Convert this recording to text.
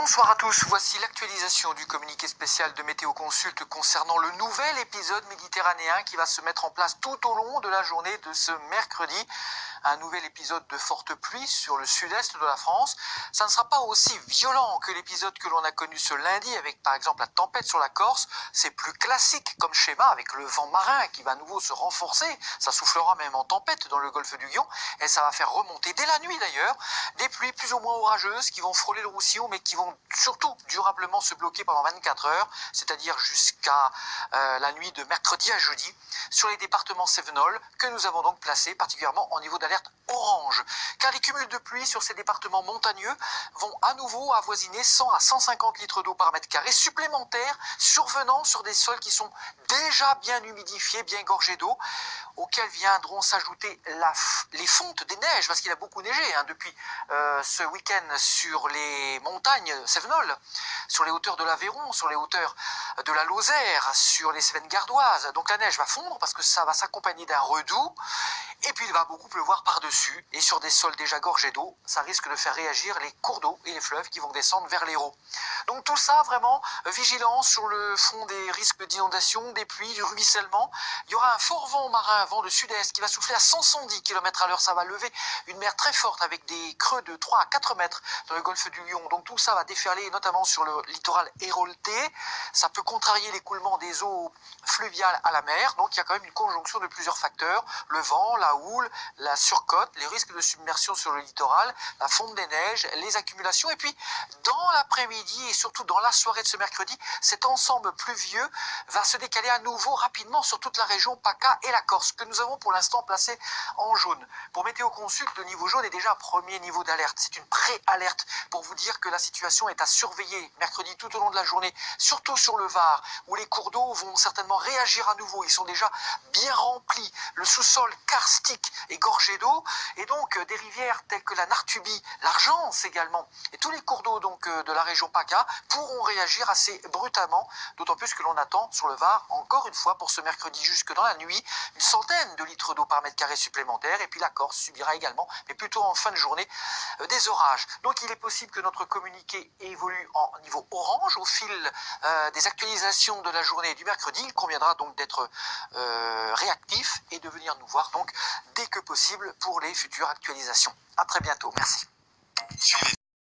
Bonsoir à tous, voici l'actualisation du communiqué spécial de Météo Consult concernant le nouvel épisode méditerranéen qui va se mettre en place tout au long de la journée de ce mercredi. Un nouvel épisode de forte pluie sur le sud-est de la France. Ça ne sera pas aussi violent que l'épisode que l'on a connu ce lundi avec par exemple la tempête sur la Corse. C'est plus classique comme schéma avec le vent marin qui va à nouveau se renforcer. Ça soufflera même en tempête dans le golfe du Lion et ça va faire remonter dès la nuit d'ailleurs des pluies plus ou moins orageuses qui vont frôler le Roussillon mais qui vont surtout durablement se bloquer pendant 24 heures, c'est-à-dire jusqu'à la nuit de mercredi à jeudi, sur les départements cévenols que nous avons donc placés particulièrement en niveau d'alerte orange. Car les cumuls de pluie sur ces départements montagneux vont à nouveau avoisiner 100 à 150 litres d'eau par mètre carré supplémentaires survenant sur des sols qui sont déjà bien humidifiés, bien gorgés d'eau, auxquels viendront s'ajouter les fontes des neiges, parce qu'il a beaucoup neigé depuis ce week-end sur les montagnes cévenoles, sur les hauteurs de l'Aveyron, sur les hauteurs de la Lozère, sur les Cévennes gardoises. Donc la neige va fondre parce que ça va s'accompagner d'un redoux, et puis il va beaucoup pleuvoir par-dessus, et sur des sols déjà gorgés d'eau, ça risque de faire réagir les cours d'eau et les fleuves qui vont descendre vers l'Hérault. Donc tout ça, vraiment, vigilance sur le fond des risques d'inondation, des pluies, du ruissellement. Il y aura un fort vent marin, vent de sud-est, qui va souffler à 110 km à l'heure. Ça va lever une mer très forte avec des creux de 3 à 4 mètres dans le golfe du Lion. Donc tout ça va déferler, notamment sur le littoral héroltais. Ça peut contrarier l'écoulement des eaux fluviales à la mer. Donc il y a quand même une conjonction de plusieurs facteurs. Le vent, la houle, la surcote, les risques de submersion sur le littoral, la fonte des neiges, les accumulations. Et puis, dans l'après-midi et surtout dans la soirée de ce mercredi, cet ensemble pluvieux va se décaler à nouveau rapidement sur toute la région PACA et la Corse, que nous avons pour l'instant placé en jaune. Pour Météo Consult, le niveau jaune est déjà un premier niveau d'alerte. C'est une pré-alerte pour vous dire que la situation est à surveiller mercredi tout au long de la journée, surtout sur le Var, où les cours d'eau vont certainement réagir à nouveau. Ils sont déjà bien remplis. Le sous-sol karstique est gorgé d'eau, et donc des rivières telles que la Nartubie, l'Argence également, et tous les cours d'eau donc de la région PACA pourront réagir assez brutalement, d'autant plus que l'on attend sur le Var, encore une fois pour ce mercredi jusque dans la nuit, une centaine de litres d'eau par mètre carré supplémentaire, et puis la Corse subira également, mais plutôt en fin de journée, des orages. Donc il est possible que notre communiqué évolue en niveau orange au fil des actualisations de la journée du mercredi. Il conviendra donc d'être réactif et de venir nous voir donc dès que possible pour les futures actualisations. À très bientôt, merci.